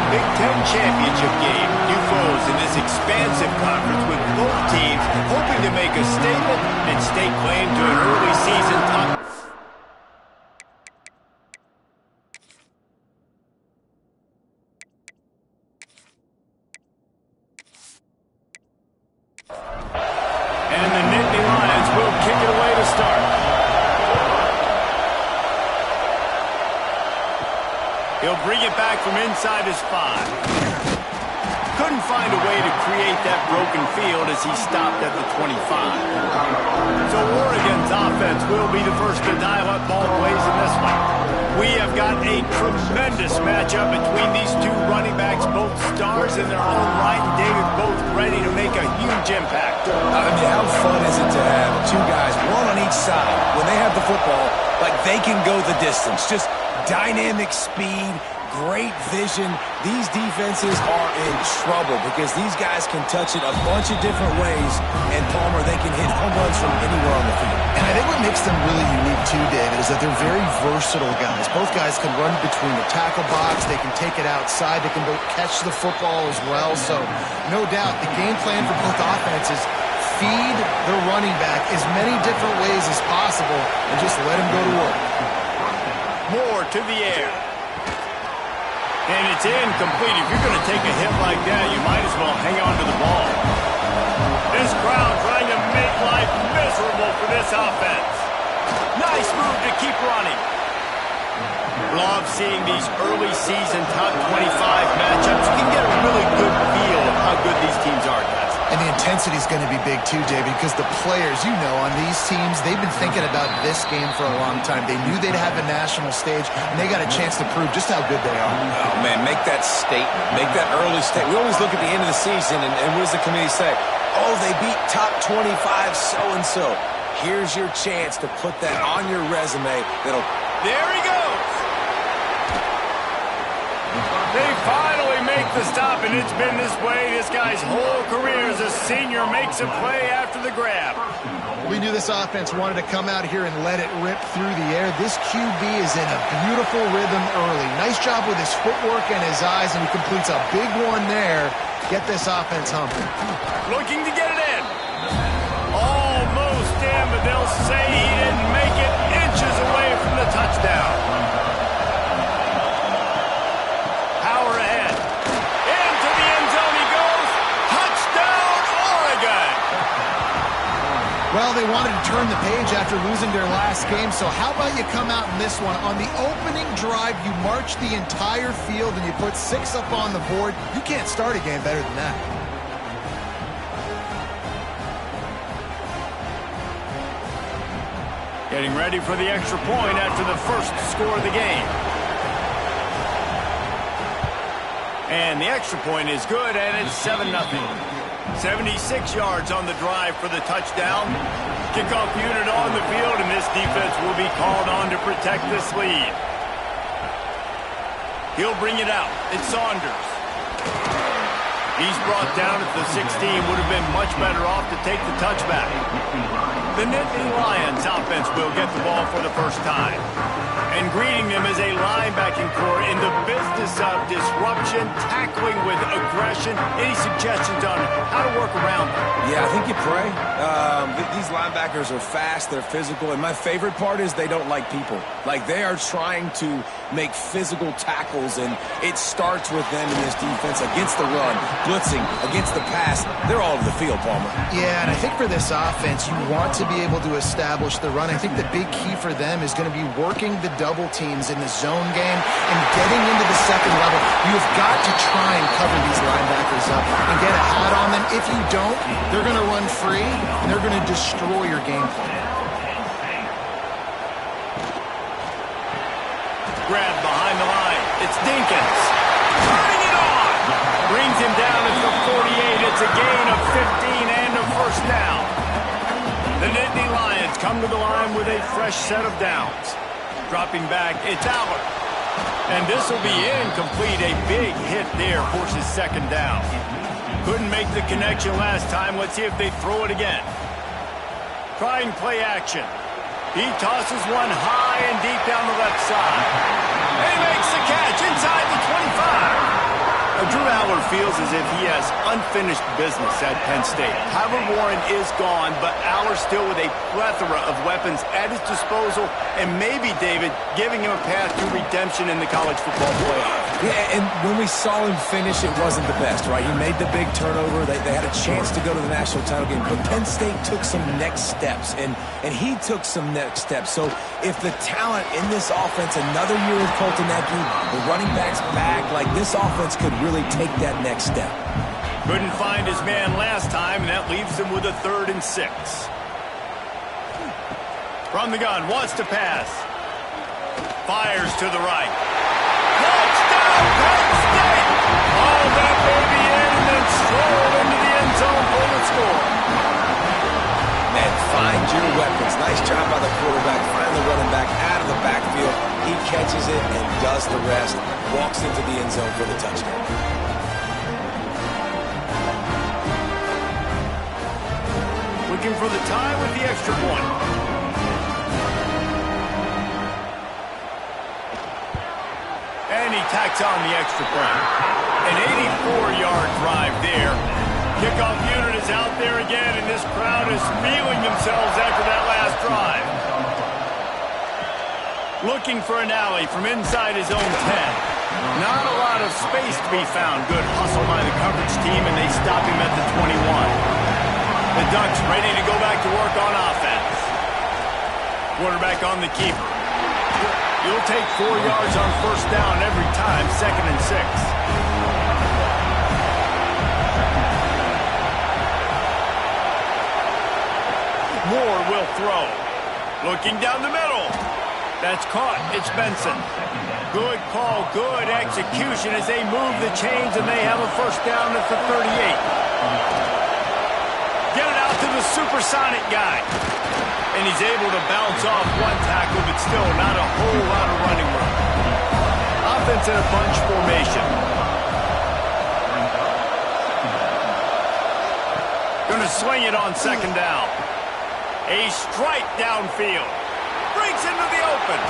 Big Ten championship game. New foes in this expansive conference with both teams hoping to make a statement and stake claim to an early season top. And the Nittany Lions will kick it away to start. He'll bring it back from inside his 5. Couldn't find a way to create that broken field as he stopped at the 25. So Oregon's offense will be the first to dial up ball plays in this one. We have got a tremendous matchup between these two running backs, both stars in their own right, and David both ready to make a huge impact. I mean, how fun is it to have two guys, one on each side, when they have the football, like they can go the distance. Just dynamic speed, great vision. These defenses are in trouble because these guys can touch it a bunch of different ways, and Palmer, they can hit home runs from anywhere on the field. And I think what makes them really unique too, David, is that they're very versatile guys. Both guys can run between the tackle box, they can take it outside, they can both catch the football as well. So no doubt the game plan for both offenses, feed the running back as many different ways as possible and just let him go to work. Moore to the air. And it's incomplete. If you're going to take a hit like that, you might as well hang on to the ball. This crowd trying to make life miserable for this offense. Nice move to keep running. Love seeing these early season top 25 matchups. You can get a really good feel of how good these teams are, guys. And the intensity is going to be big too, David, because the players, you know, on these teams, they've been thinking about this game for a long time. They knew they'd have a national stage, and they got a chance to prove just how good they are. Oh, man, make that statement. Make that early statement. We always look at the end of the season, and what does the committee say? Oh, they beat top 25 so-and-so. Here's your chance to put that on your resume. There he goes. They finally make the stop, and it's been this way this guy's whole career as a senior makes a play after the grab. We knew this offense wanted to come out here and let it rip through the air. This QB is in a beautiful rhythm early. Nice job with his footwork and his eyes, and he completes a big one there. Get this offense humping. Looking to get it in. Almost in, but they'll say he didn't make it, inches away from the touchdown. Well, they wanted to turn the page after losing their last game, so how about you come out in this one? On the opening drive, you march the entire field and you put 6 up on the board. You can't start a game better than that. Getting ready for the extra point after the first score of the game. And the extra point is good, and it's 7-0. 76 yards on the drive for the touchdown. Kickoff unit on the field, and this defense will be called on to protect this lead. He'll bring it out. It's Saunders. He's brought down at the 16. Would have been much better off to take the touchback. The Nittany Lions offense will get the ball for the first time. And greeting them is a linebacking core in the business of disruption, tackling with aggression. Any suggestions on how to work around them? Yeah, I think you pray. These linebackers are fast, they're physical, and my favorite part is they don't like people. Like, they are trying to make physical tackles, and it starts with them in this defense against the run, blitzing, against the pass. They're all over the field, Palmer. Yeah, and I think for this offense, you want to be able to establish the run. I think the big key for them is going to be working the double teams in the zone game and getting into the second level. You've got to try and cover these linebackers up and get a hat on them. If you don't, they're going to run free and they're going to destroy your game plan. Grab behind the line. It's Dinkins. Turning it on. Brings him down at the 48. It's a gain of 15 and a first down. The Nittany Lions come to the line with a fresh set of downs. Dropping back, it's Albert. And this will be incomplete. A big hit there forces second down. Couldn't make the connection last time. Let's see if they throw it again. Trying play action. He tosses one high and deep down the left side. And he makes the catch inside the 25. Drew Aller feels as if he has unfinished business at Penn State. Tyler Warren is gone, but Aller still with a plethora of weapons at his disposal, and maybe, David, giving him a path to redemption in the college football playoff. Yeah, and when we saw him finish, it wasn't the best, right? He made the big turnover. They had a chance to go to the national title game, but Penn State took some next steps, and he took some next steps. So if the talent in this offense, another year of Koltanecki, the running backs back, like this offense could really take that next step. Couldn't find his man last time, and that leaves him with a 3rd and 6. From the gun, wants to pass. Fires to the right. Touchdown, Penn State! All that baby in and then strolled into the end zone for the score. Man, find your weapons. Nice job by the quarterback. Find the running back out of the backfield. He catches it and does the rest. Walks into the end zone for the touchdown. Looking for the tie with the extra point. And he tacks on the extra point. An 84-yard drive there. Kickoff unit is out there again, and this crowd is feeling themselves after that last drive. Looking for an alley from inside his own 10. Not a lot of space to be found. Good hustle by the coverage team, and they stop him at the 21. The Ducks ready to go back to work on offense. Quarterback on the keeper. You'll take 4 yards on 1st down every time, 2nd and 6. Moore will throw. Looking down the middle. That's caught. It's Benson. Good call, good execution as they move the chains, and they have a 1st down at the 38. Get it out to the supersonic guy. And he's able to bounce off one tackle, but still not a whole lot of running room. Offense in a bunch formation. Going to swing it on 2nd down. A strike downfield. Breaks into the open.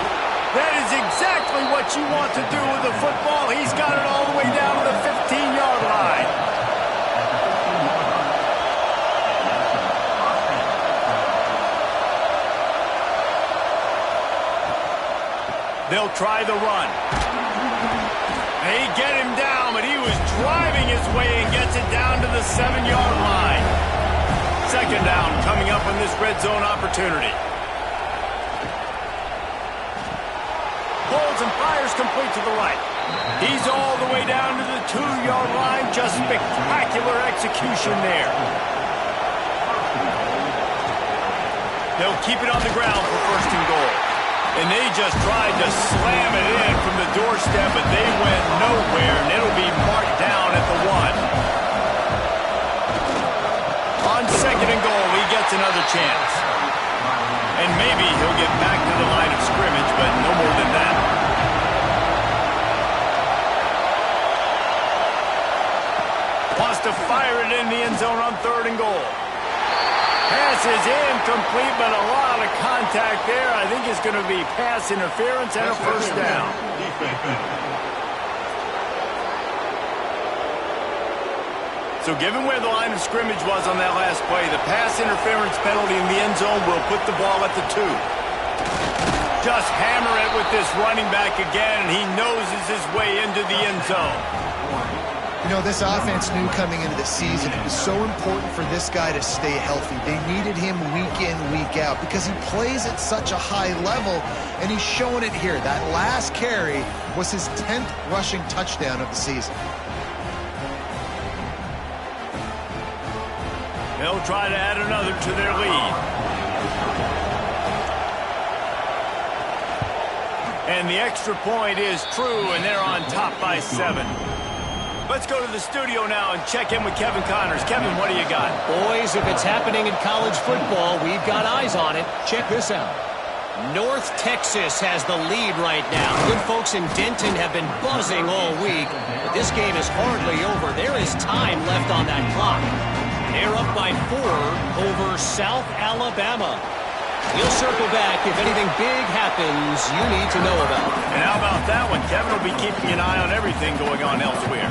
That is exactly what you want to do with the football. He's got it all the way down to the 15-yard line. They'll try the run. They get him down, but he was driving his way and gets it down to the 7-yard line. 2nd down coming up on this red zone opportunity. Holds and fires complete to the right. He's all the way down to the 2-yard line. Just spectacular execution there. They'll keep it on the ground for 1st and goal. And they just tried to slam it in from the doorstep, but they went nowhere, and it'll be marked down at the 1. On 2nd and goal, he gets another chance. And maybe he'll get back to the line of scrimmage, but no more than that. Wants to fire it in the end zone on 3rd and goal. Pass is incomplete, but a lot of contact there. I think it's going to be pass interference and a 1st down. So given where the line of scrimmage was on that last play, the pass interference penalty in the end zone will put the ball at the 2. Just hammer it with this running back again, and he noses his way into the end zone. You know, this offense knew coming into the season it was so important for this guy to stay healthy. They needed him week in, week out because he plays at such a high level, and he's showing it here. That last carry was his 10th rushing touchdown of the season. They'll try to add another to their lead. And the extra point is true, and they're on top by 7. Let's go to the studio now and check in with Kevin Connors. Kevin, what do you got? Boys, if it's happening in college football, we've got eyes on it. Check this out. North Texas has the lead right now. Good folks in Denton have been buzzing all week, but this game is hardly over. There is time left on that clock. They're up by 4 over South Alabama. He'll circle back if anything big happens you need to know about. And how about that one? Kevin will be keeping an eye on everything going on elsewhere.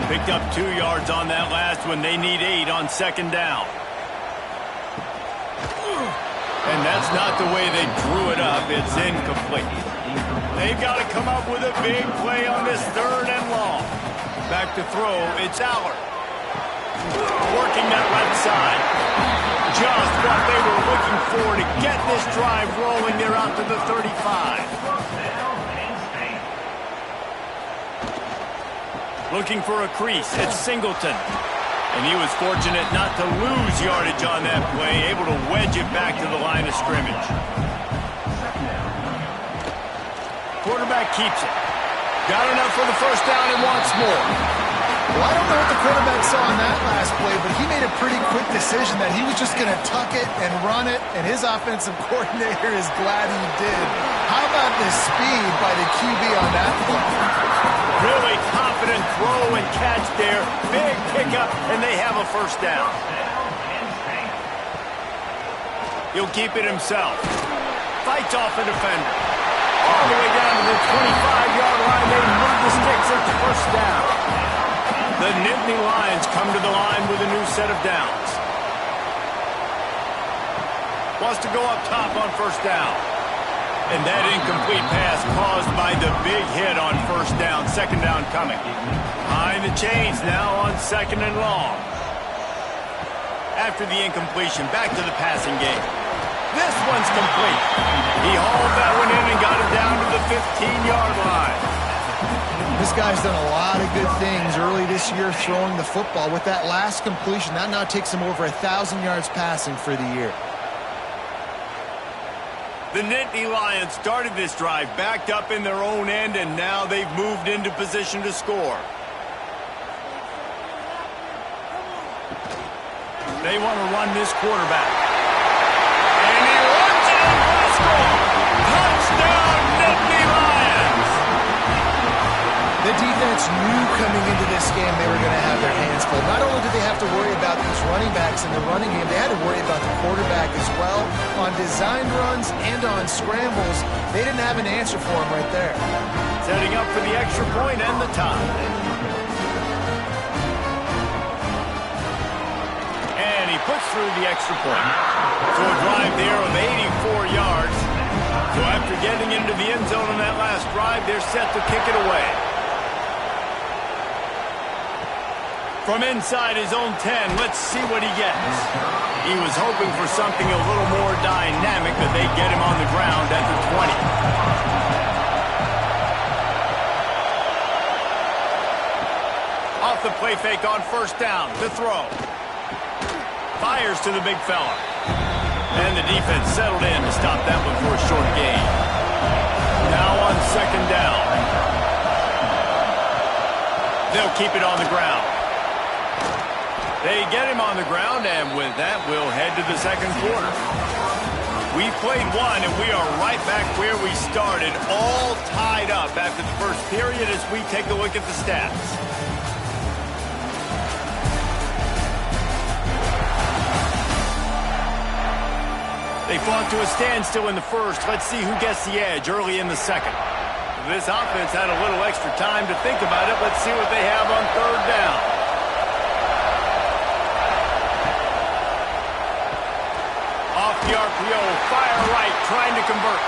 Picked up 2 yards on that last one. They need 8 on second down. And that's not the way they drew it up. It's incomplete. They've got to come up with a big play on this 3rd and long. Back to throw, it's Aller. Working that left side. Just what they were looking for to get this drive rolling. They're out to the 35. Looking for a crease, it's Singleton. And he was fortunate not to lose yardage on that play, able to wedge it back to the line of scrimmage. Quarterback keeps it. Got enough for the first down and wants more. Well, I don't know what the quarterback saw on that last play, but he made a pretty quick decision that he was just going to tuck it and run it, and his offensive coordinator is glad he did. How about the speed by the QB on that play? Really confident throw and catch there. Big pickup, and they have a first down. He'll keep it himself. Fights off a defender. All the way down to the 25-yard line. They move the sticks at the first down. The Nittany Lions come to the line with a new set of downs. Wants to go up top on first down. And that incomplete pass caused by the big hit on first down. Second down coming. Behind the chains now on second and long. After the incompletion, back to the passing game. This one's complete. He hauled that one in and got it down to the 15-yard line. This guy's done a lot of good things early this year throwing the football. With that last completion, that now takes him over 1,000 yards passing for the year. The Nittany Lions started this drive, backed up in their own end, and now they've moved into position to score. They want to run this quarterback. And he runs it in for a score. Touchdown, Nittany Lions! The defense knew coming into this game they were going to have their hands full. Not only did they have to worry about these running backs in the running game, they had to worry about the quarterback as well. On designed runs and on scrambles, they didn't have an answer for him right there. Setting up for the extra point and the tie. And he puts through the extra point. So a drive there of 84 yards. So after getting into the end zone on that last drive, they're set to kick it away. From inside his own 10, let's see what he gets. He was hoping for something a little more dynamic, but they get him on the ground at the 20. Off the play fake on first down, to throw. Fires to the big fella. And the defense settled in to stop that one for a short gain. Now on second down. They'll keep it on the ground. They get him on the ground, and with that, we'll head to the second quarter. We played one, and we are right back where we started, all tied up after the first period as we take a look at the stats. They fought to a standstill in the first. Let's see who gets the edge early in the second. This offense had a little extra time to think about it. Let's see what they have on third down. The RPO, fire right, trying to convert.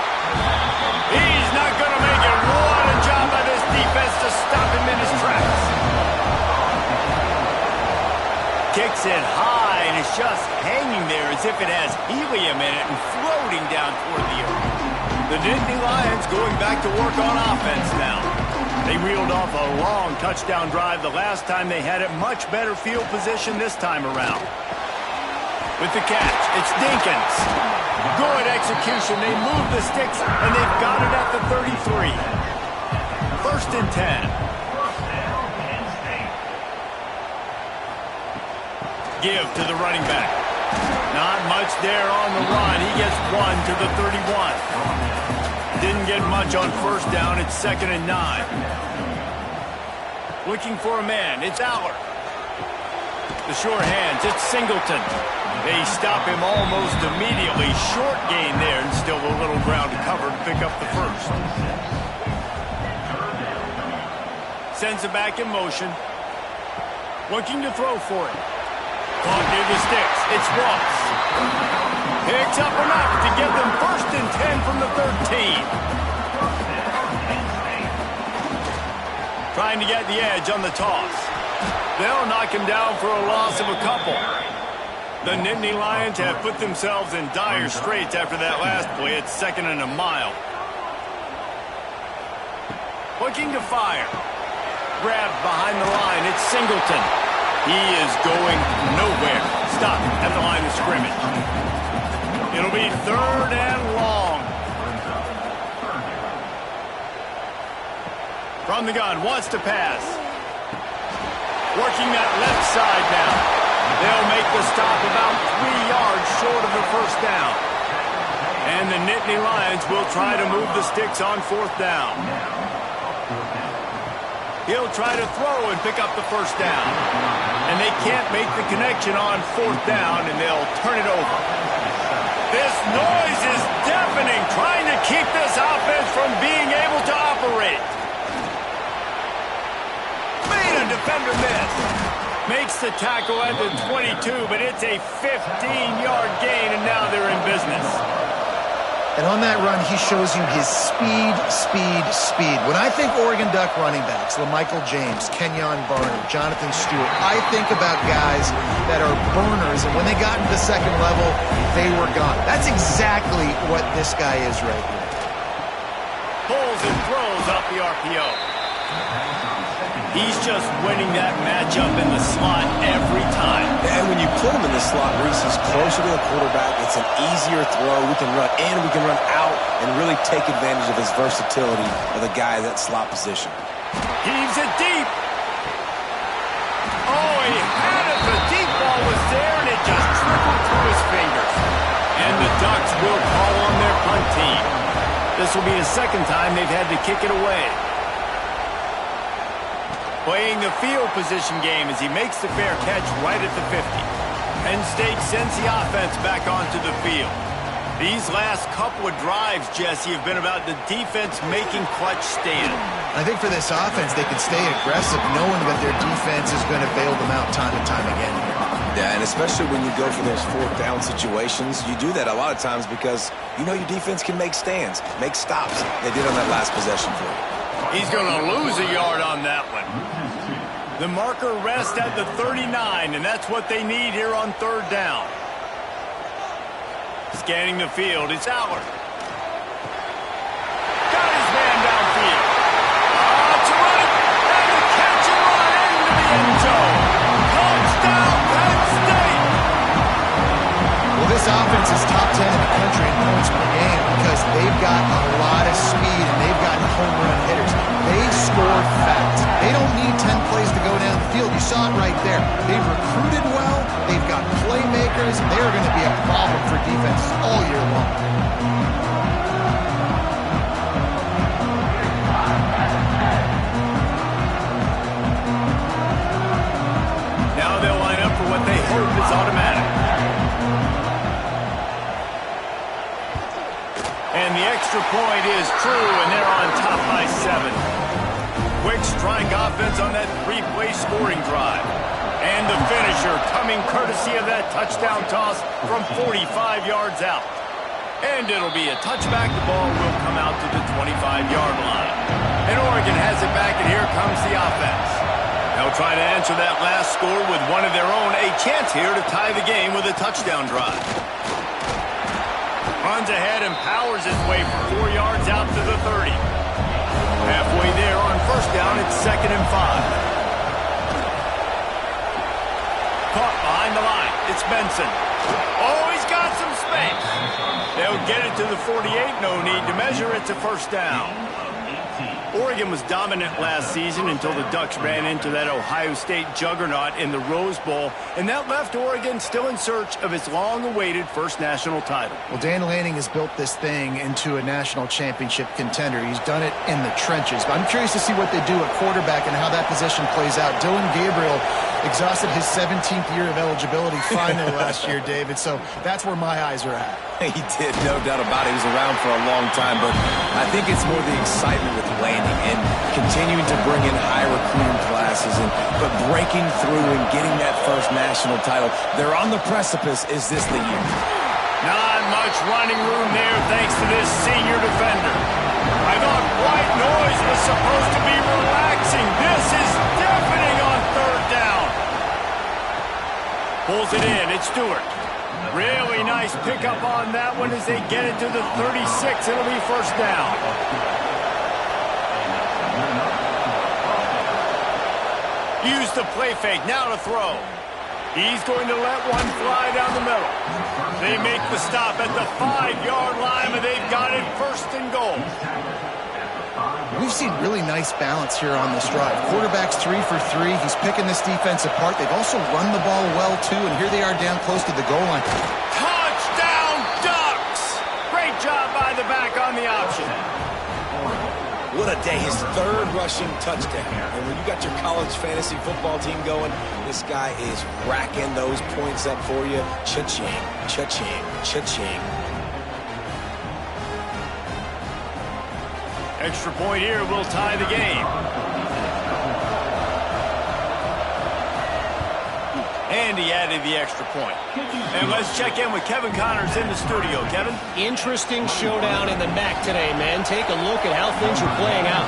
He's not going to make it. What a job by this defense to stop him in his tracks. Kicks it high, and it's just hanging there as if it has helium in it and floating down toward the earth. The Nittany Lions going back to work on offense now. They reeled off a long touchdown drive the last time they had it. Much better field position this time around. With the catch, it's Dinkins. Good execution. They move the sticks, and they've got it at the 33. First and 10. Give to the running back. Not much there on the run. He gets one to the 31. Didn't get much on first down. It's second and 9. Looking for a man. It's Aller. The sure hands, it's Singleton. They stop him almost immediately. Short gain there, and still a little ground to cover to pick up the first. Sends it back in motion. Looking to throw for it. Caught near the sticks. It's Ross. Picks up enough to get them 1st and 10 from the 13. Trying to get the edge on the toss. They'll knock him down for a loss of a couple. The Nittany Lions have put themselves in dire straits after that last play. It's 2nd and a mile. Looking to fire. Grabbed behind the line. It's Singleton. He is going nowhere. Stop at the line of scrimmage. It'll be 3rd and long. From the gun, wants to pass. Working that left side now. They'll make the stop about 3 yards short of the 1st down. And the Nittany Lions will try to move the sticks on 4th down. He'll try to throw and pick up the 1st down. And they can't make the connection on 4th down, and they'll turn it over. This noise is deafening, trying to keep this offense from being able to operate. Made a defender miss. Makes the tackle at the 22, but it's a 15-yard gain, and now they're in business. And on that run, he shows you his speed, speed, speed. When I think Oregon Duck running backs, LaMichael James, Kenyon Barner, Jonathan Stewart, I think about guys that are burners, and when they got into the 2nd level, they were gone. That's exactly what this guy is right here. Pulls and throws off the RPO. He's just winning that matchup in the slot every time. And when you put him in the slot, Reese, he's closer to the quarterback. It's an easier throw. We can run in, we can run out, and really take advantage of his versatility of the guy in that slot position. Heaves it deep. Oh, he had it. The deep ball was there, and it just trickled through his fingers. And the Ducks will call on their punt team. This will be the 2nd time they've had to kick it away. Playing the field position game as he makes the fair catch right at the 50. Penn State sends the offense back onto the field. These last couple of drives, Jesse, have been about the defense making clutch stand. I think for this offense, they can stay aggressive knowing that their defense is going to bail them out time and time again. Yeah, and especially when you go for those 4th down situations, you do that a lot of times because you know your defense can make stands, make stops. They did on that last possession for you. He's going to lose a yard on that one. The marker rests at the 39, and that's what they need here on 3rd down. Scanning the field, it's Allard. Got his man downfield. To run it, and the catch and run into the end zone. Touchdown, Penn State! Well, this offense is top 10 in the country in points per game because they've got a lot of speed and they've got home run hitters. They score fast. They don't need 10 plays to go down the field. You saw it right there. They've recruited well. They've got playmakers. They're going to be a problem for defenses all year long. Now they'll line up for what they hope is automatic. And the extra point is true, and they're on top by 7. Quick strike offense on that 3-play scoring drive. And the finisher coming courtesy of that touchdown toss from 45 yards out. And it'll be a touchback. The ball will come out to the 25-yard line. And Oregon has it back, and here comes the offense. They'll try to answer that last score with one of their own. A chance here to tie the game with a touchdown drive. Runs ahead and powers his way for 4 yards out to the 30. Halfway there on 1st down, it's 2nd and 5. Caught behind the line. It's Benson. Oh, he's got some space. They'll get it to the 48. No need to measure. It's a 1st down. Oregon was dominant last season until the Ducks ran into that Ohio State juggernaut in the Rose Bowl, and that left Oregon still in search of its long-awaited first national title. Well, Dan Lanning has built this thing into a national championship contender. He's done it in the trenches. But I'm curious to see what they do at quarterback and how that position plays out. Dylan Gabriel exhausted his 17th year of eligibility finally last year, David, so that's where my eyes are at. He did, no doubt about it. He was around for a long time, but I think it's more the excitement with landing and continuing to bring in high recruiting classes, but breaking through and getting that first national title. They're on the precipice. Is this the year? Not much running room there thanks to this senior defender. I thought white noise was supposed to be relaxing. This is deafening on third down. Pulls it in. It's Stewart. Really nice pickup on that one as they get it to the 36. It'll be first down. Use the play fake. Now to throw. He's going to let one fly down the middle. They make the stop at the 5-yard line, and they've got it first and goal. We've seen really nice balance here on this drive. Quarterback's 3 for 3. He's picking this defense apart. They've also run the ball well, too, and here they are down close to the goal line. Touchdown, Ducks! Great job by the back on the option. What a day. His third rushing touchdown. And when you got your college fantasy football team going, this guy is racking those points up for you. Cha-ching, cha-ching, cha-ching. Extra point here will tie the game. And he added the extra point. And let's check in with Kevin Connors in the studio. Kevin? Interesting showdown in the MAC today, man. Take a look at how things are playing out.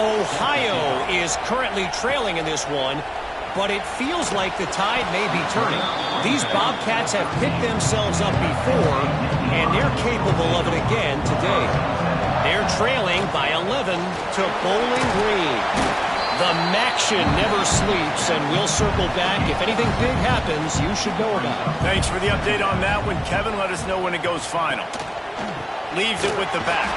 Ohio is currently trailing in this one, but it feels like the tide may be turning. These Bobcats have picked themselves up before, and they're capable of it again today. They're trailing by 11 to Bowling Green. The Maction never sleeps, and we'll circle back. If anything big happens, you should know about it. Thanks for the update on that one, Kevin. Let us know when it goes final. Leaves it with the back.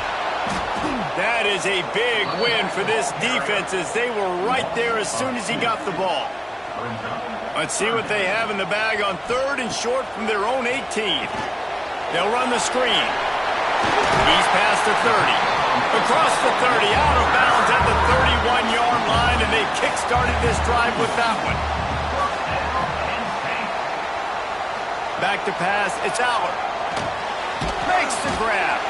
That is a big win for this defense as they were right there as soon as he got the ball. Let's see what they have in the bag on third and short from their own 18. They'll run the screen. He's past the 30. Across the 30, out of bounds at the 31-yard line, and they kick-started this drive with that one. Back to pass, it's Aller. Makes the grab.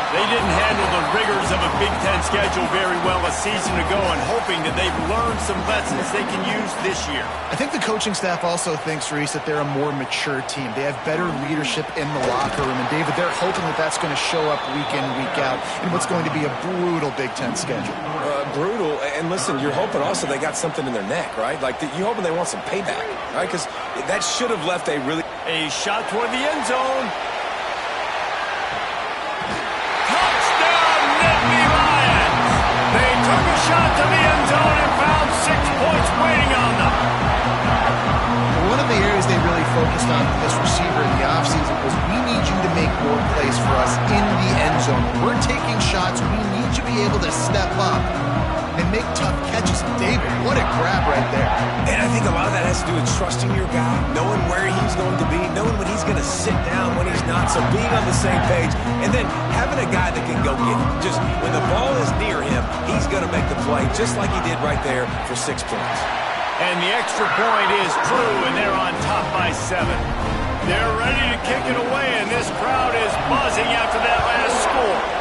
They didn't handle the rigors of a Big Ten schedule very well a season ago, and hoping that they've learned some lessons they can use this year. I think the coaching staff also thinks, Reese, that they're a more mature team. They have better leadership in the locker room. And, David, they're hoping that that's going to show up week in, week out in what's going to be a brutal Big Ten schedule. Brutal. And, listen, you're hoping also they got something in their neck, right? Like, you're hoping they want some payback, right? Because that should have left a really... A shot toward the end zone. Touchdown, Nittany Lions! They took a shot to the end zone and found 6 points waiting on them. One of the areas they really focused on with this receiver in the offseason was, we need you to make more plays for us in the end zone. We're taking shots. We need you to be able to step up and make tough catches. David, what a grab right there. And I think a lot of that has to do with trusting your guy, knowing where he's going to be, knowing when he's going to sit down, when he's not, so being on the same page, and then having a guy that can go get it. Just when the ball is near him, he's going to make the play, just like he did right there for 6 points. And the extra point is true, and they're on top by 7. They're ready to kick it away, and this crowd is buzzing after that last score.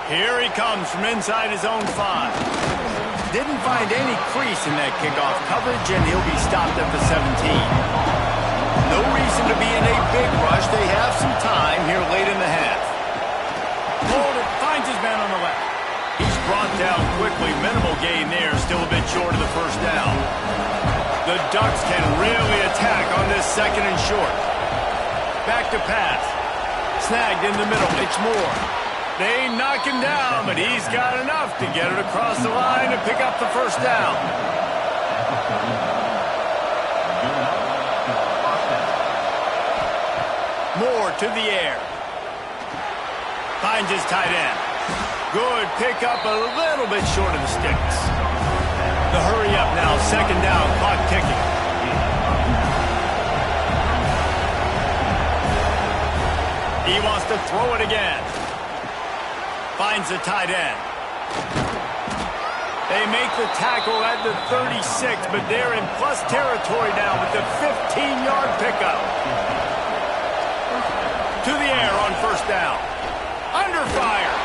Here he comes from inside his own 5. Didn't find any crease in that kickoff coverage, and he'll be stopped at the 17. No reason to be in a big rush. They have some time here late in the half. Holder finds his man on the left. He's brought down quickly. Minimal gain there. Still a bit short of the first down. The Ducks can really attack on this second and short. Back to pass. Snagged in the middle. It's Moore. They knock him down, but he's got enough to get it across the line and pick up the first down. Moore to the air. Finds his tight end. Good pickup, a little bit short of the sticks. The hurry up now, second down, clock ticking. He wants to throw it again. Finds the tight end. They make the tackle at the 36, but they're in plus territory now with the 15-yard pickup. To the air on first down. Under fire.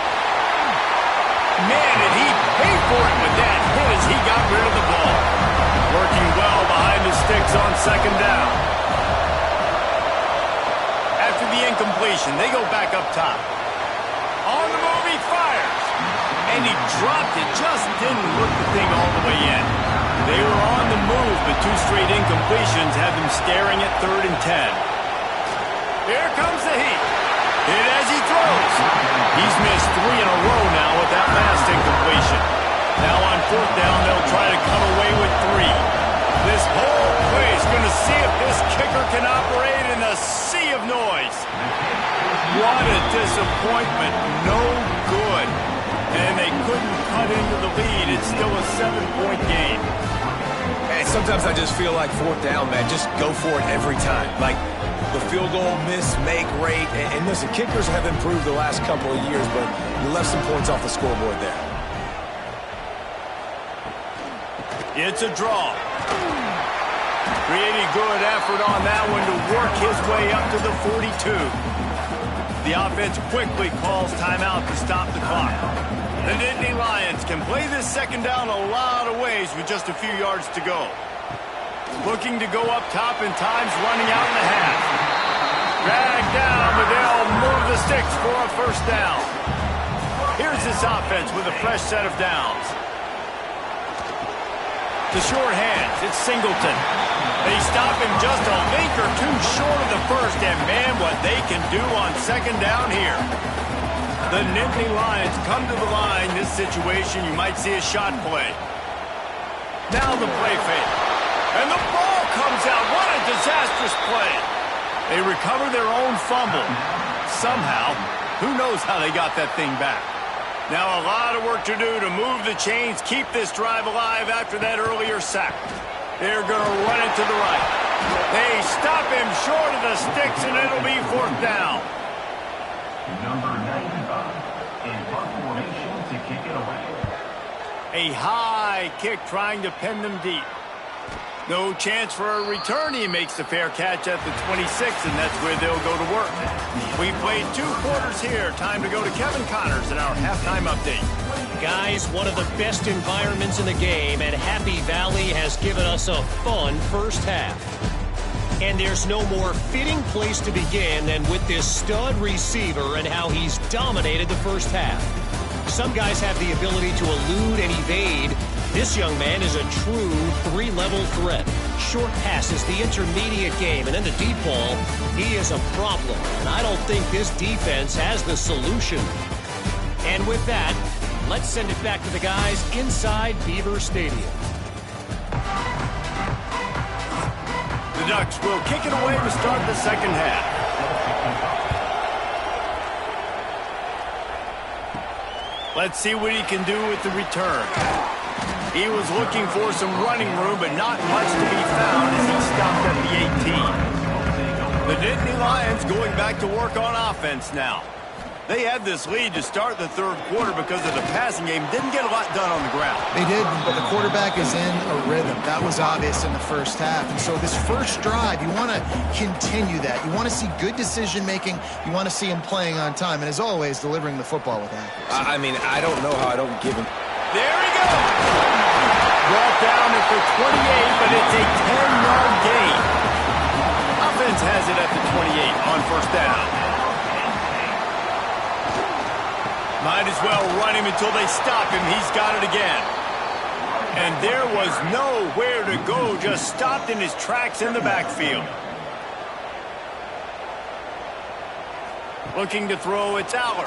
Man, did he pay for it with that hit as he got rid of the ball. Working well behind the sticks on second down. After the incompletion, they go back up top. On the move, he fires. And he dropped it, just didn't look the thing all the way in. They were on the move, but two straight incompletions had them staring at 3rd and 10. Here comes the heat. Hit as he throws. He's missed 3 in a row now with that last incompletion. Now on 4th down, they'll try to come away with 3. This whole play is going to see if this kicker can operate in a sea of noise. What a disappointment. No good. And they couldn't cut into the lead. It's still a 7-point game. And sometimes I just feel like 4th down, man, just go for it every time. Like the field goal miss-make rate. And listen, kickers have improved the last couple of years, but you left some points off the scoreboard there. It's a draw. Really good effort on that one to work his way up to the 42. The offense quickly calls timeout to stop the clock. The Nittany Lions can play this second down a lot of ways with just a few yards to go. Looking to go up top and time's running out in the half. Dragged down, but they'll move the sticks for a first down. Here's this offense with a fresh set of downs. The short hands, it's Singleton. They stop him just a link or two short of the first, and man, what they can do on second down here. The Nittany Lions come to the line. This situation, you might see a shot play. Now the play fake. And the ball comes out. What a disastrous play. They recover their own fumble. Somehow, who knows how they got that thing back. Now a lot of work to do to move the chains, keep this drive alive after that earlier sack. They're going to run it to the right. They stop him short of the sticks, and it'll be 4th down. Number 95 in punt formation to kick it away. A high kick trying to pin them deep. No chance for a return. He makes the fair catch at the 26, and that's where they'll go to work. We played 2 quarters here. Time to go to Kevin Connors in our halftime update. Guys, one of the best environments in the game, and Happy Valley has given us a fun first half. And there's no more fitting place to begin than with this stud receiver and how he's dominated the first half. Some guys have the ability to elude and evade. This young man is a true 3-level threat. Short passes, the intermediate game, and then the deep ball. He is a problem, and I don't think this defense has the solution. And with that, let's send it back to the guys inside Beaver Stadium. The Ducks will kick it away to start the second half. Let's see what he can do with the return. He was looking for some running room, but not much to be found as he stopped at the 18. The Nittany Lions going back to work on offense now. They had this lead to start the 3rd quarter because of the passing game. Didn't get a lot done on the ground. They did, but the quarterback is in a rhythm. That was obvious in the first half. And so this first drive, you want to continue that. You want to see good decision-making. You want to see him playing on time. And as always, delivering the football with accuracy. I mean, I don't know how I don't give him. There he goes. Brought down at the 28, but it's a 10-yard gain. Offense has it at the 28 on first down. Might as well run him until they stop him. He's got it again. And there was nowhere to go. Just stopped in his tracks in the backfield. Looking to throw, it's Aller.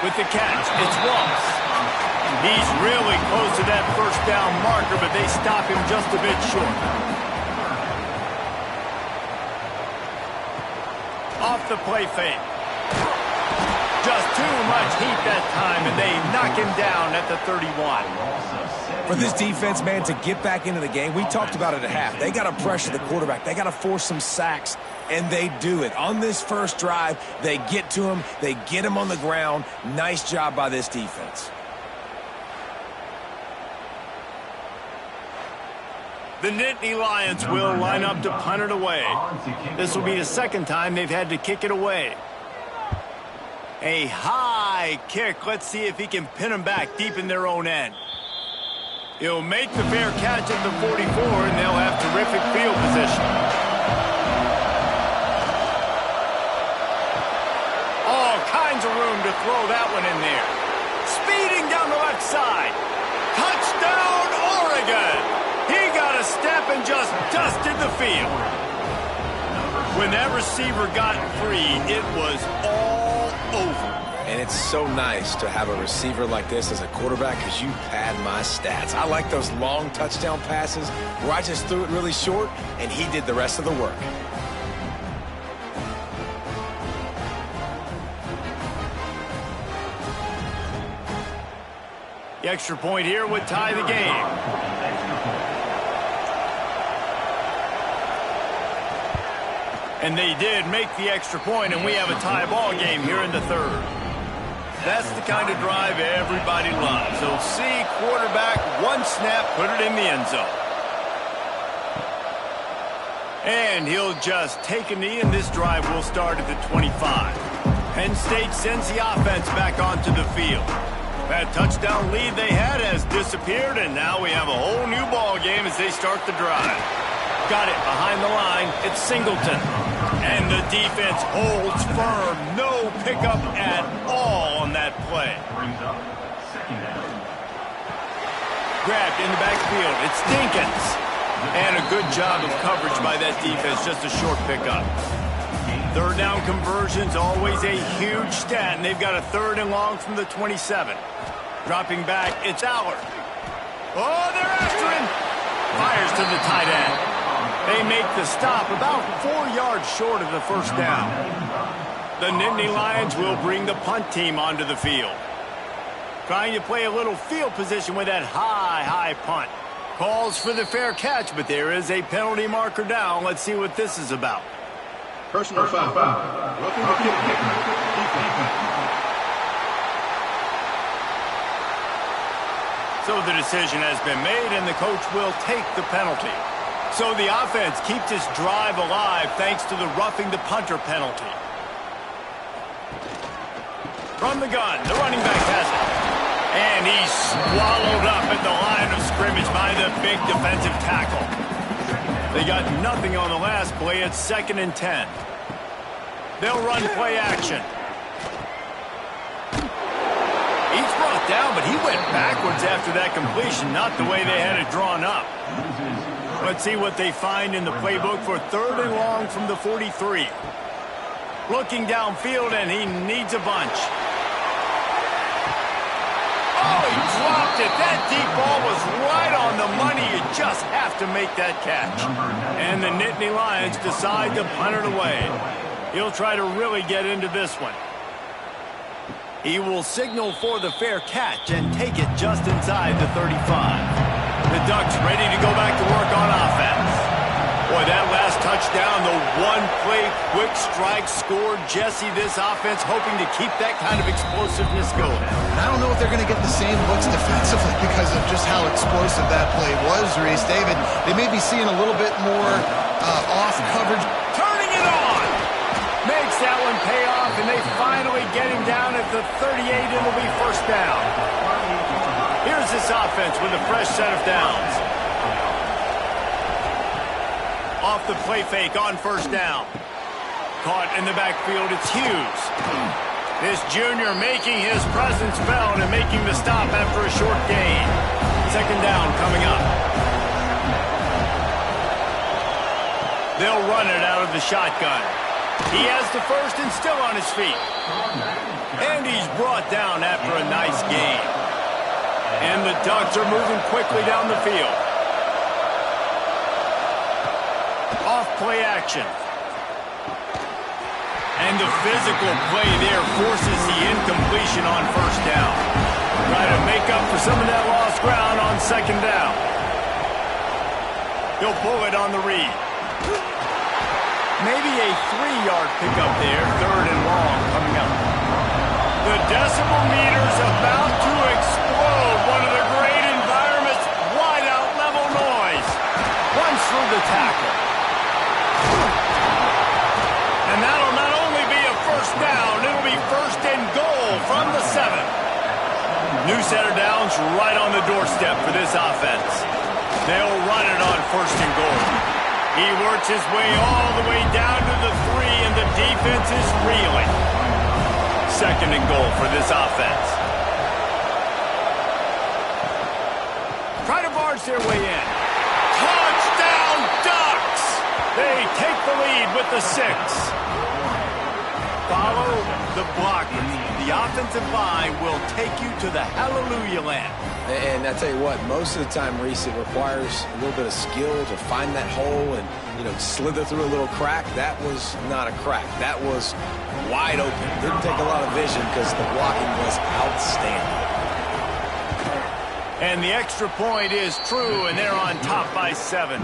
With the catch, it's Walsh. He's really close to that first down marker, but they stop him just a bit short. Off the play fake. Just too much heat that time, and they knock him down at the 31. For this defense, man, to get back into the game, we talked about it at half. They got to pressure the quarterback. They got to force some sacks, and they do it. On this first drive, they get to him. They get him on the ground. Nice job by this defense. The Nittany Lions will line up to punt it away. This will be the second time they've had to kick it away. A high kick. Let's see if he can pin them back deep in their own end. He'll make the fair catch at the 44, and they'll have terrific field position. All kinds of room to throw that one in there. Speeding down the left side. Touchdown, Oregon! He got a step and just dusted the field. When that receiver got free, it was all over. And it's so nice to have a receiver like this as a quarterback because you pad my stats. I like those long touchdown passes where I just threw it really short and he did the rest of the work. The extra point here would tie the game. And they did make the extra point, and we have a tie ball game here in the third. That's the kind of drive everybody loves. They'll see quarterback, one snap, put it in the end zone. And he'll just take a knee, and this drive will start at the 25. Penn State sends the offense back onto the field. That touchdown lead they had has disappeared, and now we have a whole new ball game as they start the drive. Got it behind the line. It's Singleton. And the defense holds firm. No pickup at all on that play. Grabbed in the backfield. It's Dinkins. And a good job of coverage by that defense. Just a short pickup. Third down conversions, always a huge stat. And they've got a third and long from the 27. Dropping back, it's Allard. Oh, they're after him. Fires to the tight end. They make the stop about 4 yards short of the first down. The Nittany Lions will bring the punt team onto the field. Trying to play a little field position with that high punt. Calls for the fair catch, but there is a penalty marker down. Let's see what this is about. Personal foul. Roughing the kick. So the decision has been made, and the coach will take the penalty. So the offense keeps this drive alive thanks to the roughing the punter penalty. From the gun, the running back has it. And he's swallowed up at the line of scrimmage by the big defensive tackle. They got nothing on the last play. It's 2nd and 10. They'll run play action. He's brought down, but he went backwards after that completion, not the way they had it drawn up. Let's see what they find in the playbook for third and long from the 43. Looking downfield, and he needs a bunch. Oh, he dropped it. That deep ball was right on the money. You just have to make that catch. And the Nittany Lions decide to punt it away. He'll try to really get into this one. He will signal for the fair catch and take it just inside the 35. The Ducks ready to go back to work on offense. Boy, that last touchdown, the one-play quick strike scored. Jesse, this offense hoping to keep that kind of explosiveness going. I don't know if they're going to get the same looks defensively because of just how explosive that play was, Reese. David, they may be seeing a little bit more off coverage. Turning it on! Makes that one pay off, and they finally get him down at the 38. It'll be first down. Here's this offense with a fresh set of downs. Off the play fake on first down. Caught in the backfield, it's Hughes. This junior making his presence felt and making the stop after a short gain. Second down coming up. They'll run it out of the shotgun. He has the first and still on his feet. And he's brought down after a nice gain. And the Ducks are moving quickly down the field. Off play action. And the physical play there forces the incompletion on first down. Try to make up for some of that lost ground on second down. He'll pull it on the read. Maybe a 3-yard pickup there, third and long coming up. The decibel meter's about to explode. One of the great environments, wide out level noise. Runs through the tackle. And that'll not only be a first down, it'll be first and goal from the 7. New set of downs right on the doorstep for this offense. They'll run it on first and goal. He works his way all the way down to the 3, and the defense is reeling. Second and goal for this offense. Try to barge their way in. Touchdown Ducks! They take the lead with the 6. Follow the blockers. The offensive line will take you to the hallelujah land. And I tell you what, most of the time, Reese, it requires a little bit of skill to find that hole and, slither through a little crack. That was not a crack. That was wide open. Didn't take a lot of vision because the blocking was outstanding. And the extra point is true, and they're on top by 7.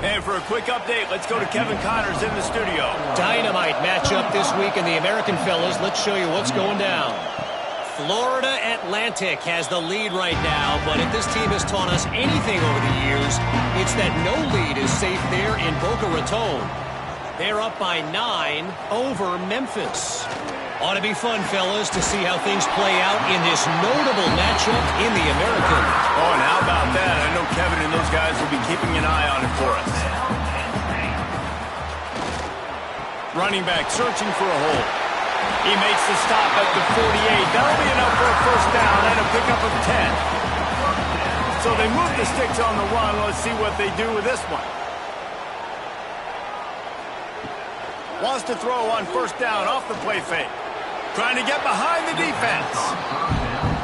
And for a quick update, let's go to Kevin Connors in the studio. Dynamite matchup this week in the American, fellas. Let's show you what's going down. Florida Atlantic has the lead right now, but if this team has taught us anything over the years, it's that no lead is safe there in Boca Raton. They're up by 9 over Memphis. Ought to be fun, fellas, to see how things play out in this notable matchup in the American. Oh, and how about that? I know Kevin and those guys will be keeping an eye on it for us. Running back searching for a hole. He makes the stop at the 48. That'll be enough for a first down and a pickup of 10. So they move the sticks on the run. Let's see what they do with this one. Wants to throw on first down off the play fake. Trying to get behind the defense.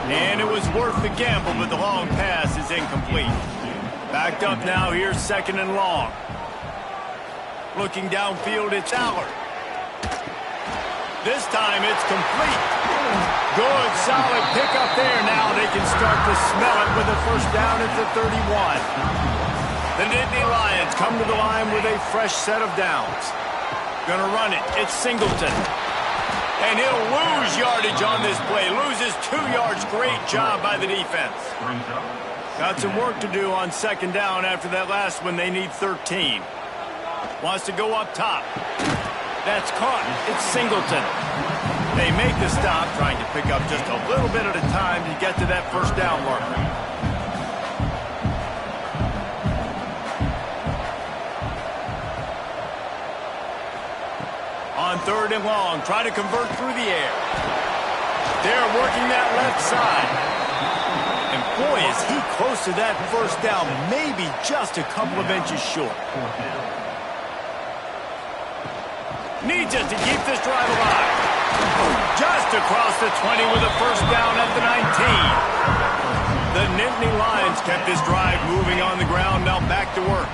And it was worth the gamble, but the long pass is incomplete. Backed up now, here's second and long. Looking downfield, it's Allard. This time it's complete. Good, solid pickup there. Now they can start to smell it with a first down at the 31. The Nittany Lions come to the line with a fresh set of downs. Gonna run it. It's Singleton. And he'll lose yardage on this play. Loses 2 yards. Great job by the defense. Got some work to do on second down after that last one. They need 13. Wants to go up top. That's caught. It's Singleton. They make the stop, trying to pick up just a little bit at a time to get to that first down marker. On third and long, try to convert through the air. They're working that left side. And boy, is he close to that first down, maybe just a couple of inches short. Needs it to keep this drive alive. Just across the 20 with a first down at the 19. The Nittany Lions kept this drive moving on the ground, now back to work.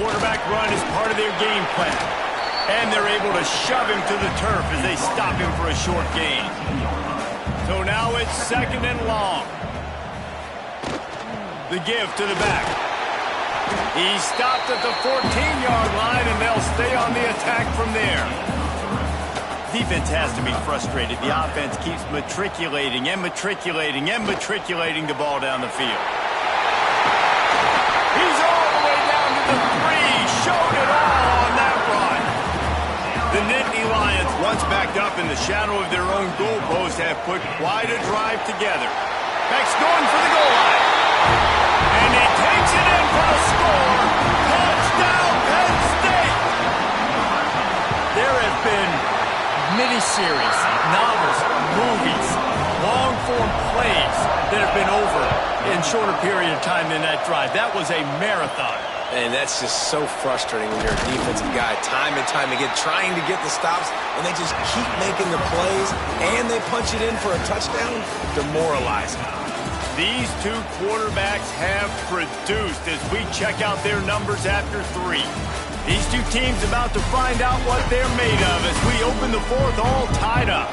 Quarterback run is part of their game plan. And they're able to shove him to the turf as they stop him for a short gain. So now it's second and long. The give to the back. He stopped at the 14-yard line, and they'll stay on the attack from there. Defense has to be frustrated. The offense keeps matriculating and matriculating and matriculating the ball down the field. He's all the way down to the 3. Showed it all on that run. The Nittany Lions, once backed up in the shadow of their own goalpost, have put quite a drive together. Beck's going for the goal line. And he takes it in for the score. Touchdown, Penn State! There have been miniseries, novels, movies, long-form plays that have been over in shorter period of time than that drive. That was a marathon. And that's just so frustrating when you're a defensive guy, time and time again, trying to get the stops, and they just keep making the plays, and they punch it in for a touchdown. Demoralizing. These two quarterbacks have produced as we check out their numbers after 3. These two teams about to find out what they're made of as we open the fourth all tied up.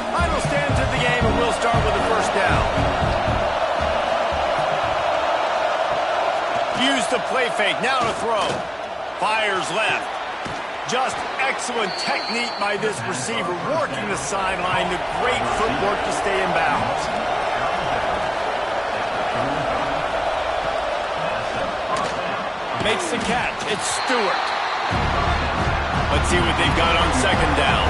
Final stands of the game, and we'll start with the first down. Use the play fake, now to throw. Fires left. Just excellent technique by this receiver, working the sideline to great footwork to stay in bounds. Makes the catch. It's Stewart. Let's see what they've got on second down.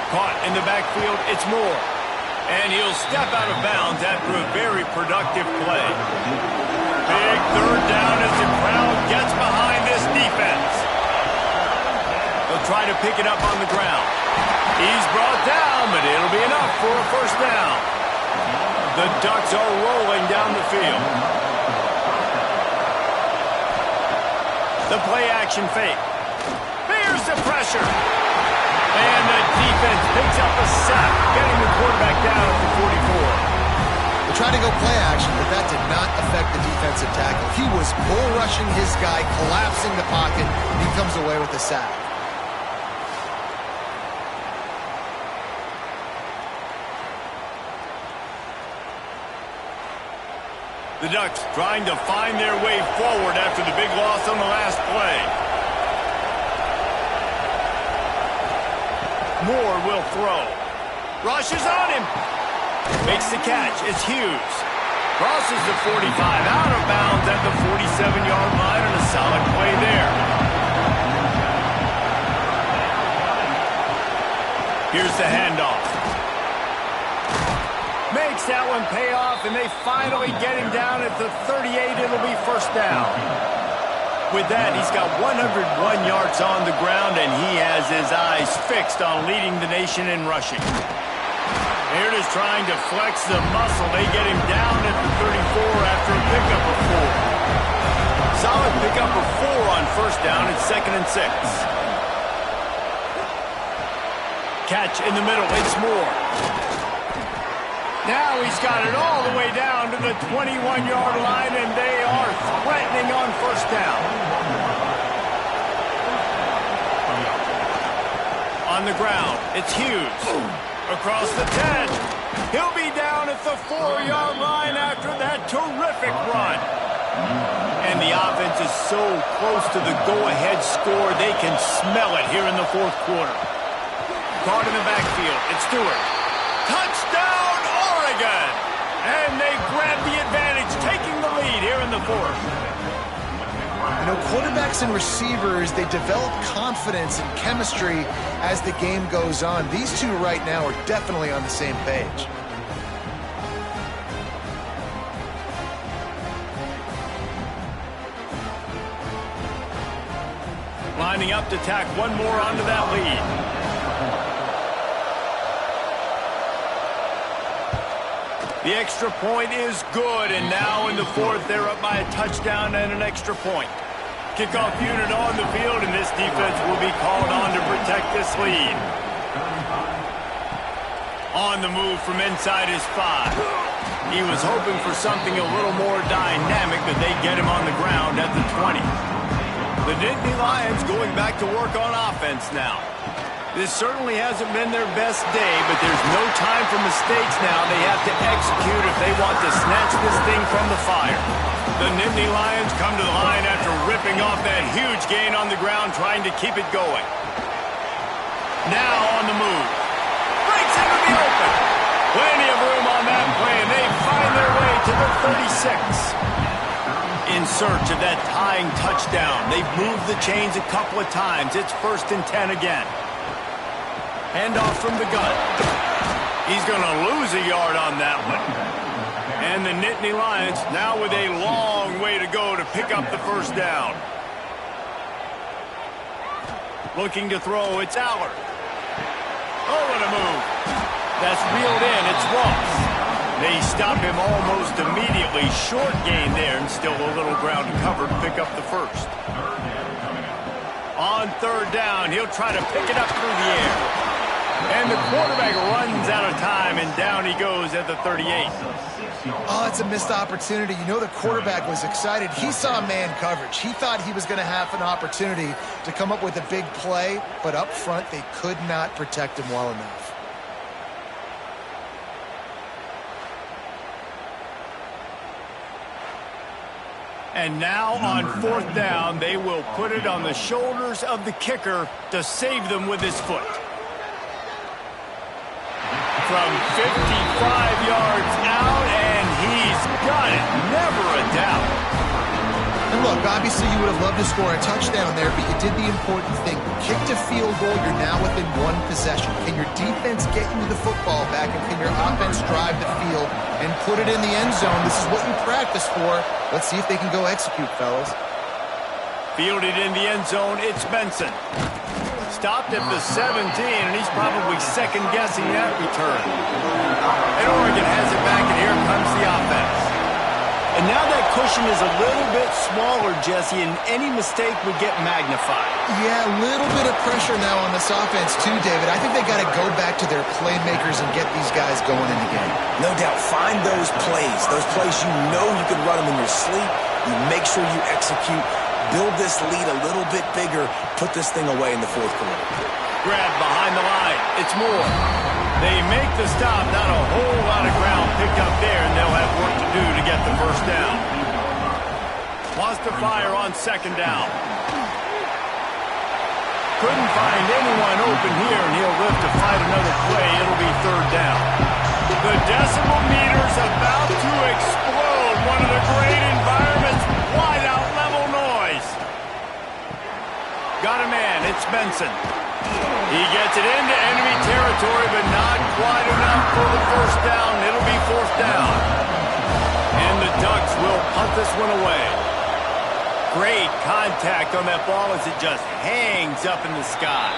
Caught in the backfield. It's Moore. And he'll step out of bounds after a very productive play. Big third down as the crowd gets behind this defense. They'll try to pick it up on the ground. He's brought down, but it'll be enough for a first down. The Ducks are rolling down the field. The play action fake. Fears the pressure. And the defense picks up a sack, getting the quarterback down at the 44. They tried to go play action, but that did not affect the defensive tackle. He was bull rushing his guy, collapsing the pocket, and he comes away with a sack. The Ducks trying to find their way forward after the big loss on the last play. Moore will throw. Rushes on him. Makes the catch. It's Hughes. Crosses the 45 out of bounds at the 47-yard line, and a solid play there. Here's the handoff. Makes that one pay off, and they finally get him down at the 38. It'll be first down. With that, he's got 101 yards on the ground, and he has his eyes fixed on leading the nation in rushing. Here it is trying to flex the muscle. They get him down at the 34 after a pickup of 4. Solid pickup of 4 on first down. It's 2nd and 6. Catch in the middle. It's Moore. Now he's got it all the way down to the 21-yard line, and they are threatening on first down. On the ground, it's Hughes. Across the 10. He'll be down at the 4-yard line after that terrific run. And the offense is so close to the go-ahead score, they can smell it here in the fourth quarter. Caught in the backfield, it's Stewart. Touchdown, Oregon! And they grab the advantage, taking the lead here in the fourth. You know, quarterbacks and receivers, they develop confidence and chemistry as the game goes on. These two right now are definitely on the same page. Lining up to tack one more onto that lead. The extra point is good, and now in the fourth, they're up by a touchdown and an extra point. Kickoff unit on the field, and this defense will be called on to protect this lead. On the move from inside his 5. He was hoping for something a little more dynamic, but they get him on the ground at the 20. The Nittany Lions going back to work on offense now. This certainly hasn't been their best day, but there's no time for mistakes now. They have to execute if they want to snatch this thing from the fire. The Nittany Lions come to the line after ripping off that huge gain on the ground, trying to keep it going. Now on the move. Breaks into the open. Plenty of room on that play, and they find their way to the 36. In search of that tying touchdown. They've moved the chains a couple of times. It's 1st and 10 again. Handoff from the gun. He's going to lose a yard on that one. And the Nittany Lions now with a long way to go to pick up the first down. Looking to throw, it's Allard. Oh, what a move. That's reeled in, it's Ross. They stop him almost immediately. Short gain there, and still a little ground to cover to pick up the first. On third down, he'll try to pick it up through the air. And the quarterback runs out of time, and down he goes at the 38. Oh, it's a missed opportunity. You know the quarterback was excited. He saw man coverage. He thought he was going to have an opportunity to come up with a big play, but up front they could not protect him well enough. And now on fourth down, they will put it on the shoulders of the kicker to save them with his foot. From 55 yards out, and he's got it. Never a doubt. And look, obviously you would have loved to score a touchdown there, but you did the important thing. Kicked a field goal, you're now within one possession. Can your defense get you the football back, and can your offense drive the field and put it in the end zone? This is what you practice for. Let's see if they can go execute, fellas. Fielded in the end zone, it's Benson. Stopped at the 17, and he's probably second-guessing that return. And Oregon has it back, and here comes the offense. And now that cushion is a little bit smaller, Jesse, and any mistake would get magnified. Yeah, a little bit of pressure now on this offense too, David. I think they got to go back to their playmakers and get these guys going in the game. No doubt. Find those plays you know you can run them in your sleep. You make sure you execute. Build this lead a little bit bigger. Put this thing away in the fourth quarter. Grab behind the line. It's Moore. They make the stop. Not a whole lot of ground picked up there, and they'll have work to do to get the first down. Wants to fire on second down. Couldn't find anyone open here, and he'll live to fight another play. It'll be third down. The decimal meter's about to explode. One of the great environments. Wide out level noise. Got a man. It's Benson. He gets it into enemy territory, but not quite enough for the first down. It'll be fourth down. And the Ducks will punt this one away. Great contact on that ball as it just hangs up in the sky.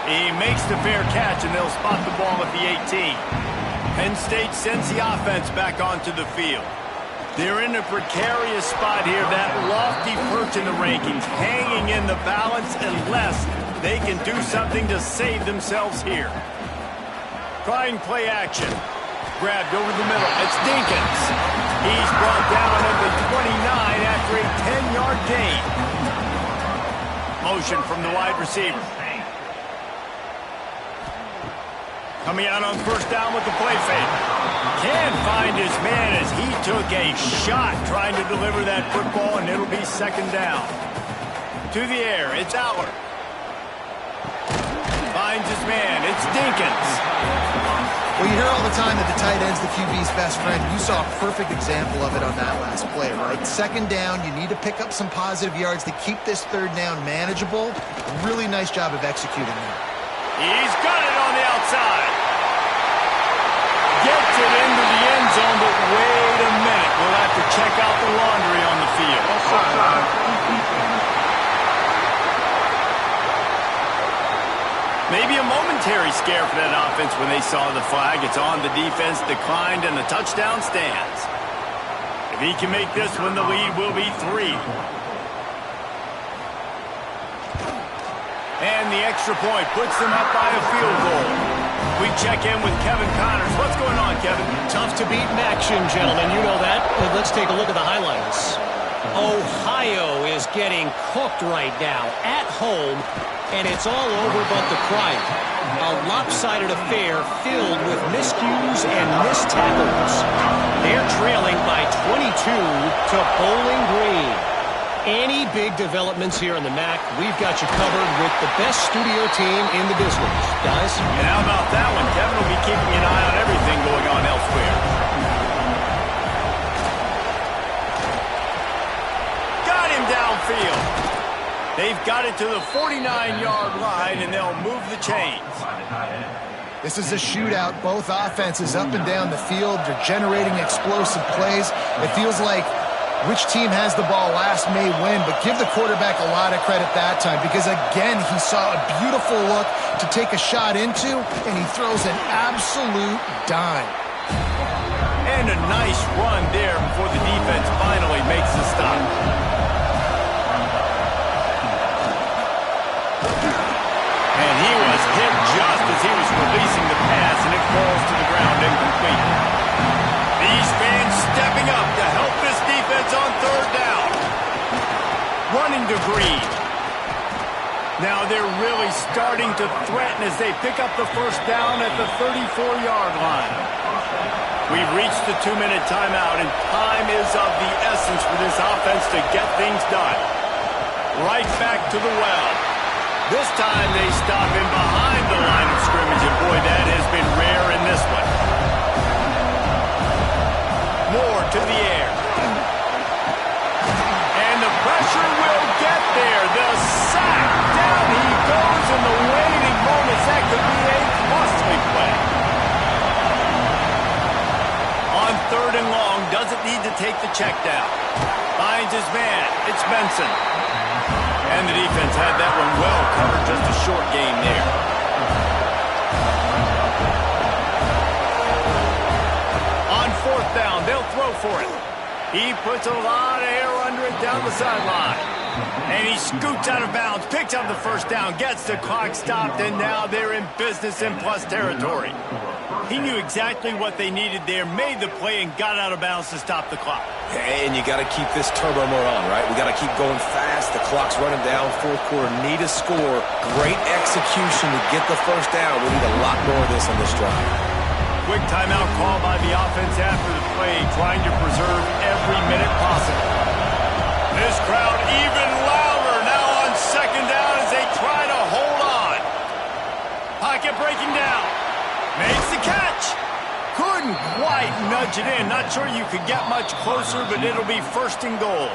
He makes the fair catch, and they'll spot the ball at the 18. Penn State sends the offense back onto the field. They're in a precarious spot here, that lofty perch in the rankings, hanging in the balance unless they can do something to save themselves here. Trying play action. Grabbed over the middle. It's Dinkins. He's brought down at the 29 after a 10-yard gain. Motion from the wide receiver. Coming out on first down with the play fake. Can't find his man as he took a shot trying to deliver that football, and it'll be second down. To the air, it's Aller. Finds his man, it's Dinkins. Well, you hear all the time that the tight end's the QB's best friend. You saw a perfect example of it on that last play, right? Second down, you need to pick up some positive yards to keep this third down manageable. Really nice job of executing that. He's got it on the outside. Gets it into the end zone, but wait a minute. We'll have to check out the laundry on the field. Maybe a momentary scare for that offense when they saw the flag. It's on, the defense declined, and the touchdown stands. If he can make this one, the lead will be 3. And the extra point puts them up by a field goal. We check in with Kevin Connors. What's going on, Kevin? Tough to beat in action, gentlemen. You know that. But let's take a look at the highlights. Ohio is getting cooked right now at home, and it's all over but the crying. A lopsided affair filled with miscues and missed tackles. They're trailing by 22 to Bowling Green. Any big developments here in the MAC, we've got you covered with the best studio team in the business. Guys? And how about that one? Kevin will be keeping an eye on everything going on elsewhere. Got him downfield. They've got it to the 49-yard line, and they'll move the chains. This is a shootout. Both offenses up and down the field. They're generating explosive plays. It feels like which team has the ball last may win, but give the quarterback a lot of credit that time because, again, he saw a beautiful look to take a shot into, and he throws an absolute dime. And a nice run there before the defense finally makes the stop. And he was hit just as he was releasing the pass, and it falls to the ground incomplete. These fans stepping up to help this defense on third down. Running to Green. Now they're really starting to threaten as they pick up the first down at the 34-yard line. We've reached the 2-minute timeout, and time is of the essence for this offense to get things done. Right back to the well. This time they stop him behind the line of scrimmage, and boy, that has been rare in this one. Moore to the air. And the pressure will get there. The sack. Down he goes in the waiting moments. That could be a costly play. On third and long, doesn't need to take the check down. Finds his man. It's Benson. And the defense had that one well covered. Just a short game there. On fourth down, they'll throw for it. He puts a lot of air under it down the sideline. And he scoots out of bounds, picks up the first down, gets the clock stopped, and now they're in business in plus territory. He knew exactly what they needed there, made the play, and got out of bounds to stop the clock. And you got to keep this turbo mode on, right? We got to keep going fast. The clock's running down. Fourth quarter, need a score. Great execution to get the first down. We need a lot more of this on this drive. Quick timeout call by the offense after the play, trying to preserve every minute possible. This crowd even louder now on second down as they try to hold on. Pocket breaking down. Makes the catch. Couldn't quite nudge it in. Not sure you could get much closer, but it'll be first and goal.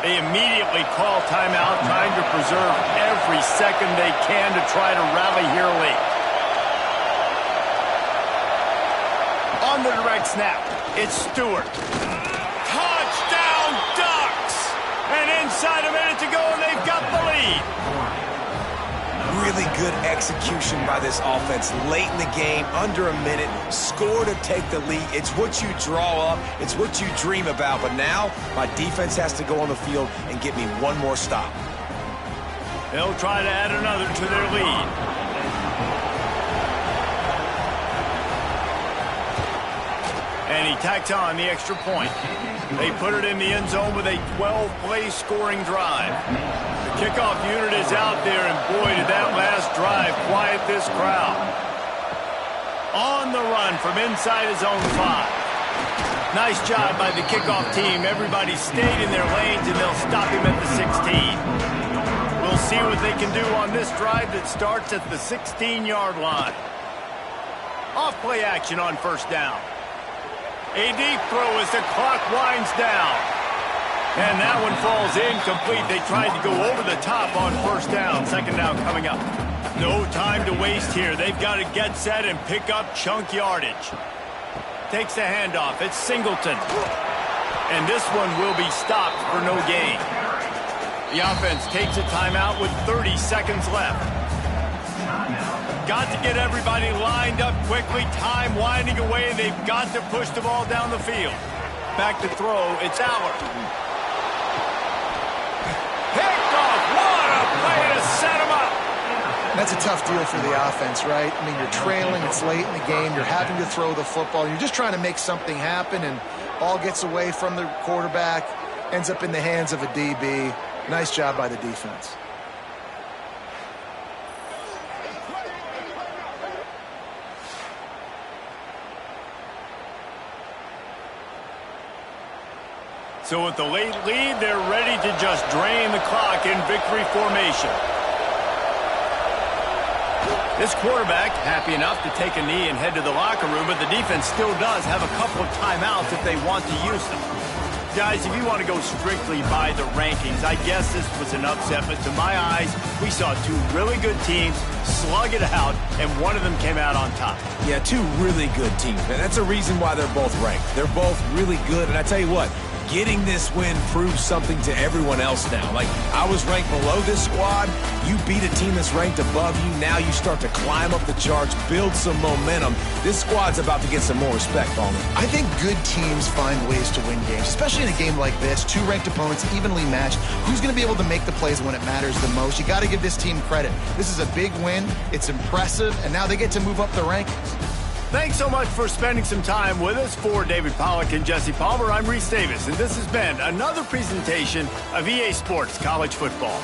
They immediately call timeout, trying to preserve every second they can to try to rally here late. On the direct snap, it's Stewart. Touchdown Ducks! And inside a minute to go, and they've got the lead. Really good execution by this offense late in the game, under a minute, score to take the lead. It's what you draw up, it's what you dream about, but now my defense has to go on the field and get me one more stop. They'll try to add another to their lead. And he tacks on the extra point. They put it in the end zone with a 12-play scoring drive. The kickoff unit is out there, and boy, did that last drive quiet this crowd. On the run from inside his own 5. Nice job by the kickoff team. Everybody stayed in their lanes, and they'll stop him at the 16. We'll see what they can do on this drive that starts at the 16-yard line. Off play action on first down. A deep throw as the clock winds down. And that one falls incomplete. They tried to go over the top on first down. Second down coming up. No time to waste here. They've got to get set and pick up chunk yardage. Takes the handoff. It's Singleton. And this one will be stopped for no gain. The offense takes a timeout with 30 seconds left. Got to get everybody lined up quickly. Time winding away. They've got to push the ball down the field. Back to throw. It's Allard. Picked off. What a play to set him up. That's a tough deal for the offense, right? I mean, you're trailing. It's late in the game. You're having to throw the football. You're just trying to make something happen, and ball gets away from the quarterback, ends up in the hands of a DB. Nice job by the defense. So with the late lead, they're ready to just drain the clock in victory formation. This quarterback happy enough to take a knee and head to the locker room, but the defense still does have a couple of timeouts if they want to use them. Guys, if you want to go strictly by the rankings, I guess this was an upset, but to my eyes, we saw two really good teams slug it out, and one of them came out on top. Yeah, two really good teams, man. That's a reason why they're both ranked. They're both really good, and I tell you what, getting this win proves something to everyone else now. Like, I was ranked below this squad. You beat a team that's ranked above you. Now you start to climb up the charts, build some momentum. This squad's about to get some more respect, Palmer. I think good teams find ways to win games, especially in a game like this. Two ranked opponents, evenly matched. Who's going to be able to make the plays when it matters the most? You got to give this team credit. This is a big win. It's impressive, and now they get to move up the rankings. Thanks so much for spending some time with us. For David Pollack and Jesse Palmer, I'm Reese Davis, and this has been another presentation of EA Sports College Football.